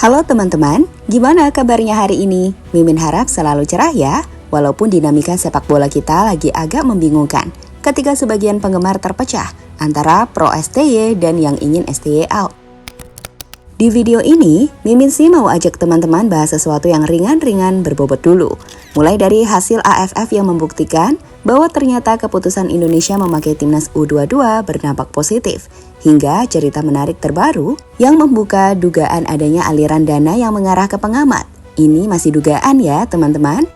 Halo teman-teman, gimana kabarnya hari ini? Mimin harap selalu cerah ya, walaupun dinamika sepak bola kita lagi agak membingungkan ketika sebagian penggemar terpecah antara pro STY dan yang ingin STY out. Di video ini, Mimin sih mau ajak teman-teman bahas sesuatu yang ringan-ringan berbobot dulu. Mulai dari hasil AFF yang membuktikan bahwa ternyata keputusan Indonesia memakai timnas U22 berdampak positif, hingga cerita menarik terbaru yang membuka dugaan adanya aliran dana yang mengarah ke pengamat. Ini masih dugaan ya teman-teman.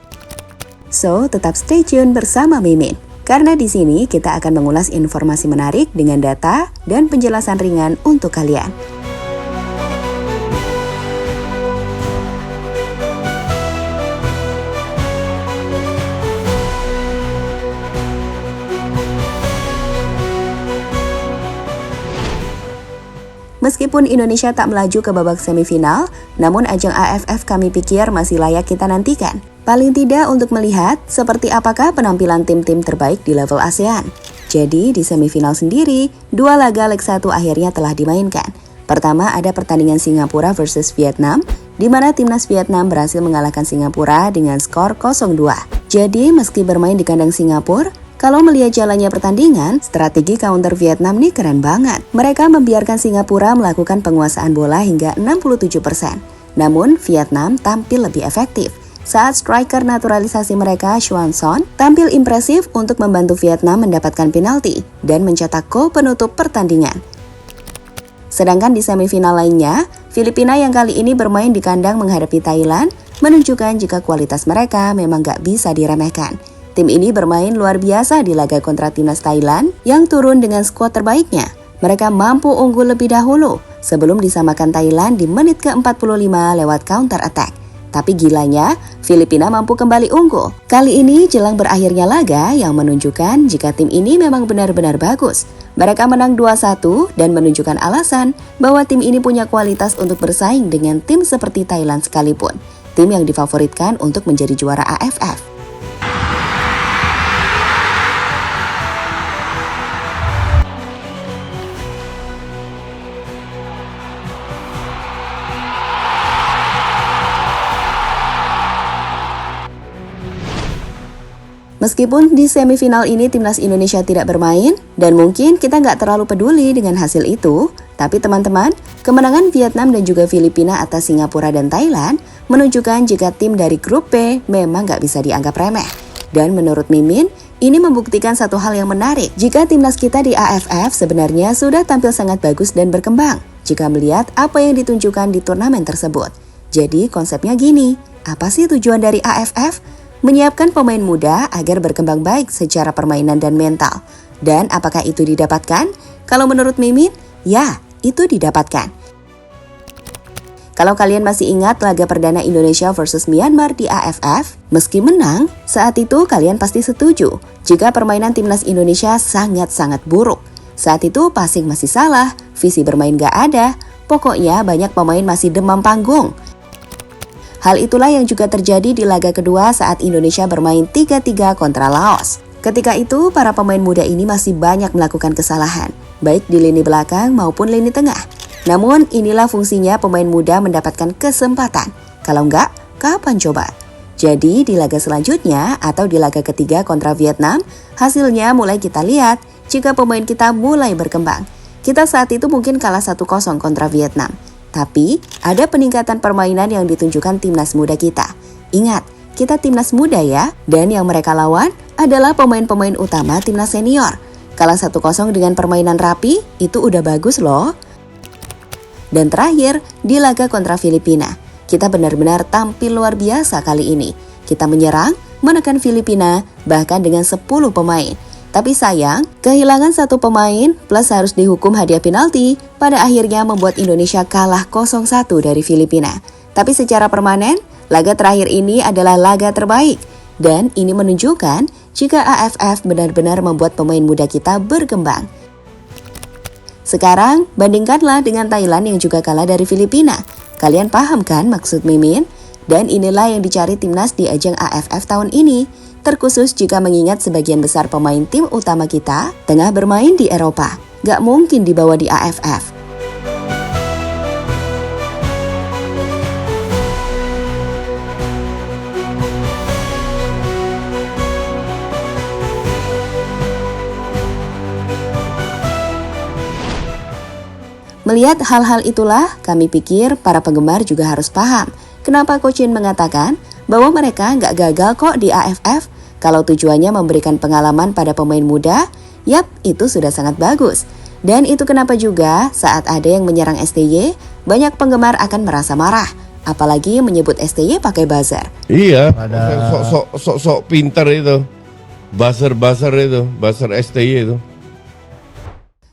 So, tetap stay tune bersama Mimin. Karena di sini kita akan mengulas informasi menarik dengan data dan penjelasan ringan untuk kalian. Meskipun Indonesia tak melaju ke babak semifinal, namun ajang AFF kami pikir masih layak kita nantikan. Paling tidak untuk melihat seperti apakah penampilan tim-tim terbaik di level ASEAN. Jadi di semifinal sendiri, 2 laga leg 1 akhirnya telah dimainkan. Pertama ada pertandingan Singapura versus Vietnam, di mana timnas Vietnam berhasil mengalahkan Singapura dengan skor 0-2. Jadi meski bermain di kandang Singapura, kalau melihat jalannya pertandingan, strategi counter Vietnam nih keren banget. Mereka membiarkan Singapura melakukan penguasaan bola hingga 67%. Namun, Vietnam tampil lebih efektif. Saat striker naturalisasi mereka, Xuan Son, tampil impresif untuk membantu Vietnam mendapatkan penalti dan mencetak gol penutup pertandingan. Sedangkan di semifinal lainnya, Filipina yang kali ini bermain di kandang menghadapi Thailand, menunjukkan jika kualitas mereka memang gak bisa diremehkan. Tim ini bermain luar biasa di laga kontra timnas Thailand yang turun dengan skuad terbaiknya. Mereka mampu unggul lebih dahulu sebelum disamakan Thailand di menit ke-45 lewat counter attack. Tapi gilanya, Filipina mampu kembali unggul. Kali ini jelang berakhirnya laga yang menunjukkan jika tim ini memang benar-benar bagus. Mereka menang 2-1 dan menunjukkan alasan bahwa tim ini punya kualitas untuk bersaing dengan tim seperti Thailand sekalipun. Tim yang difavoritkan untuk menjadi juara AFF. Meskipun di semifinal ini timnas Indonesia tidak bermain, dan mungkin kita nggak terlalu peduli dengan hasil itu, tapi teman-teman, kemenangan Vietnam dan juga Filipina atas Singapura dan Thailand menunjukkan jika tim dari grup B memang nggak bisa dianggap remeh. Dan menurut Mimin, ini membuktikan satu hal yang menarik, jika timnas kita di AFF sebenarnya sudah tampil sangat bagus dan berkembang, jika melihat apa yang ditunjukkan di turnamen tersebut. Jadi konsepnya gini, apa sih tujuan dari AFF? Menyiapkan pemain muda agar berkembang baik secara permainan dan mental. Dan apakah itu didapatkan? Kalau menurut Mimin, ya, itu didapatkan. Kalau kalian masih ingat laga perdana Indonesia versus Myanmar di AFF, meski menang, saat itu kalian pasti setuju jika permainan timnas Indonesia sangat-sangat buruk. Saat itu passing masih salah, visi bermain gak ada, pokoknya banyak pemain masih demam panggung. Hal itulah yang juga terjadi di laga kedua saat Indonesia bermain 3-3 kontra Laos. Ketika itu, para pemain muda ini masih banyak melakukan kesalahan, baik di lini belakang maupun lini tengah. Namun, inilah fungsinya pemain muda mendapatkan kesempatan. Kalau enggak, kapan coba? Jadi, di laga selanjutnya atau di laga ketiga kontra Vietnam, hasilnya mulai kita lihat jika pemain kita mulai berkembang. Kita saat itu mungkin kalah 1-0 kontra Vietnam. Tapi, ada peningkatan permainan yang ditunjukkan timnas muda kita. Ingat, kita timnas muda ya, dan yang mereka lawan adalah pemain-pemain utama timnas senior. Kalah 1-0 dengan permainan rapi, itu udah bagus loh. Dan terakhir, di laga kontra Filipina, kita benar-benar tampil luar biasa kali ini. Kita menyerang, menekan Filipina, bahkan dengan 10 pemain. Tapi sayang, kehilangan 1 pemain plus harus dihukum hadiah penalti pada akhirnya membuat Indonesia kalah 0-1 dari Filipina. Tapi secara permanen, laga terakhir ini adalah laga terbaik. Dan ini menunjukkan jika AFF benar-benar membuat pemain muda kita berkembang. Sekarang, bandingkanlah dengan Thailand yang juga kalah dari Filipina. Kalian paham kan maksud Mimin? Dan inilah yang dicari timnas di ajang AFF tahun ini. Terkhusus jika mengingat sebagian besar pemain tim utama kita tengah bermain di Eropa. Gak mungkin dibawa di AFF. Melihat hal-hal itulah, kami pikir para penggemar juga harus paham kenapa Coach Shin mengatakan bahwa mereka nggak gagal kok di AFF. Kalau tujuannya memberikan pengalaman pada pemain muda, yap, itu sudah sangat bagus. Dan itu kenapa juga saat ada yang menyerang STY, banyak penggemar akan merasa marah. Apalagi menyebut STY pakai buzzer. Iya, sok pintar itu. Buzzer itu, buzzer STY itu.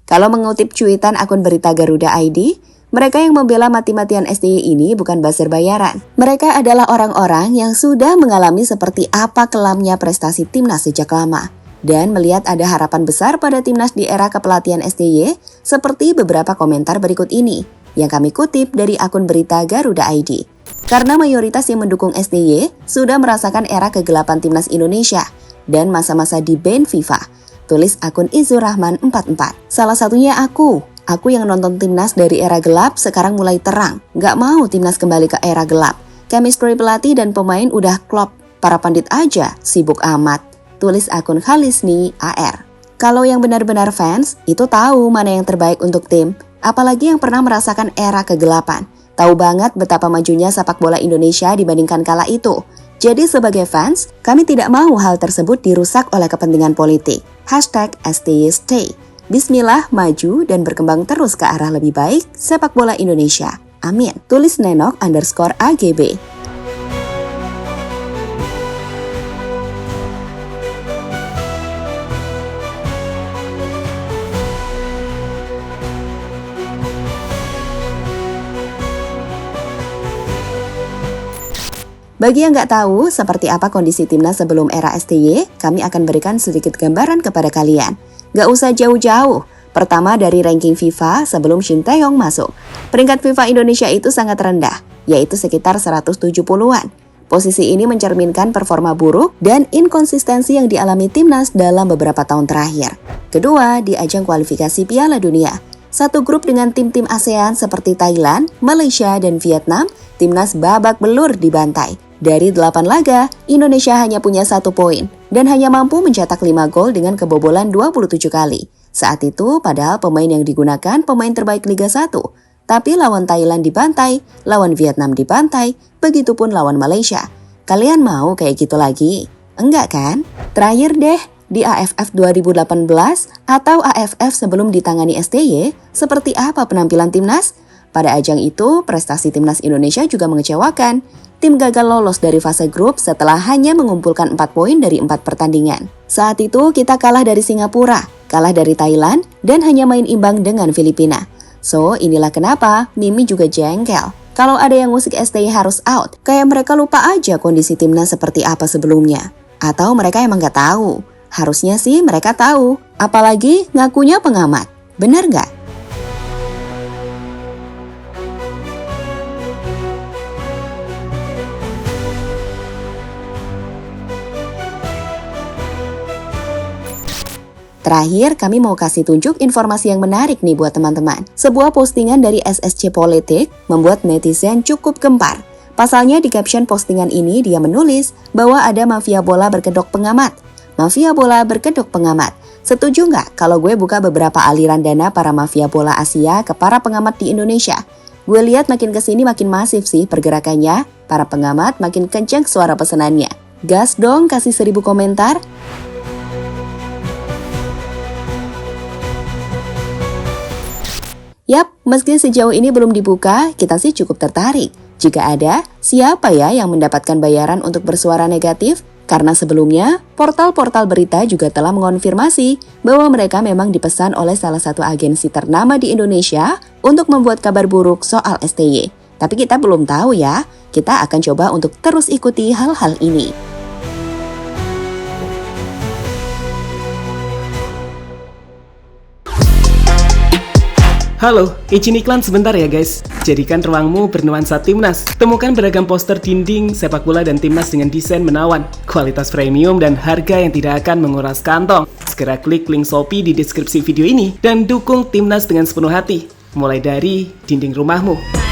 Kalau mengutip cuitan akun berita Garuda ID, mereka yang membela mati-matian STY ini bukan buzzer bayaran. Mereka adalah orang-orang yang sudah mengalami seperti apa kelamnya prestasi timnas sejak lama. Dan melihat ada harapan besar pada timnas di era kepelatihan STY, seperti beberapa komentar berikut ini, yang kami kutip dari akun berita Garuda ID. Karena mayoritas yang mendukung STY sudah merasakan era kegelapan timnas Indonesia dan masa-masa di ban FIFA. Tulis akun Izur Rahman 44. Salah satunya aku yang nonton timnas dari era gelap sekarang mulai terang. Gak mau timnas kembali ke era gelap. Chemistry pelatih dan pemain udah klop. Para pandit aja sibuk amat. Tulis akun Khalisni AR. Kalau yang benar-benar fans, itu tahu mana yang terbaik untuk tim. Apalagi yang pernah merasakan era kegelapan. Tahu banget betapa majunya sepak bola Indonesia dibandingkan kala itu. Jadi sebagai fans, kami tidak mau hal tersebut dirusak oleh kepentingan politik. #STYStay. Bismillah, maju dan berkembang terus ke arah lebih baik sepak bola Indonesia. Amin. Tulis Nenok_AGB. Bagi yang nggak tahu seperti apa kondisi timnas sebelum era STY, kami akan berikan sedikit gambaran kepada kalian. Nggak usah jauh-jauh. Pertama dari ranking FIFA sebelum Shin Tae-yong masuk. Peringkat FIFA Indonesia itu sangat rendah, yaitu sekitar 170-an. Posisi ini mencerminkan performa buruk dan inkonsistensi yang dialami timnas dalam beberapa tahun terakhir. Kedua, di ajang kualifikasi Piala Dunia. Satu grup dengan tim-tim ASEAN seperti Thailand, Malaysia, dan Vietnam, timnas babak belur dibantai. Dari 8 laga, Indonesia hanya punya 1 poin dan hanya mampu mencetak 5 gol dengan kebobolan 27 kali. Saat itu, padahal pemain yang digunakan pemain terbaik Liga 1. Tapi lawan Thailand dibantai, lawan Vietnam dibantai, begitupun lawan Malaysia. Kalian mau kayak gitu lagi? Enggak kan? Terakhir deh, di AFF 2018 atau AFF sebelum ditangani STY, seperti apa penampilan timnas? Pada ajang itu, prestasi timnas Indonesia juga mengecewakan. Tim gagal lolos dari fase grup setelah hanya mengumpulkan 4 poin dari 4 pertandingan. Saat itu kita kalah dari Singapura, kalah dari Thailand, dan hanya main imbang dengan Filipina. So, inilah kenapa Mimi juga jengkel. Kalau ada yang musik STY harus out, kayak mereka lupa aja kondisi timnas seperti apa sebelumnya. Atau mereka emang gak tahu. Harusnya sih mereka tahu, apalagi ngakunya pengamat. Benar gak? Terakhir, kami mau kasih tunjuk informasi yang menarik nih buat teman-teman. Sebuah postingan dari SSC Politik membuat netizen cukup gempar. Pasalnya di caption postingan ini dia menulis bahwa ada mafia bola berkedok pengamat. Mafia bola berkedok pengamat. Setuju nggak kalau gue buka beberapa aliran dana para mafia bola Asia ke para pengamat di Indonesia? Gue lihat makin kesini makin masif sih pergerakannya. Para pengamat makin kencang suara pesanannya. Gas dong kasih 1000 komentar. Yap, meski sejauh ini belum dibuka, kita sih cukup tertarik. Jika ada, siapa ya yang mendapatkan bayaran untuk bersuara negatif? Karena sebelumnya, portal-portal berita juga telah mengonfirmasi bahwa mereka memang dipesan oleh salah satu agensi ternama di Indonesia untuk membuat kabar buruk soal STY. Tapi kita belum tahu ya, kita akan coba untuk terus ikuti hal-hal ini. Halo, izin iklan sebentar ya guys. Jadikan ruangmu bernuansa timnas. Temukan beragam poster dinding, sepak bola dan timnas dengan desain menawan, kualitas premium dan harga yang tidak akan menguras kantong. Segera klik link Shopee di deskripsi video ini dan dukung timnas dengan sepenuh hati. Mulai dari dinding rumahmu.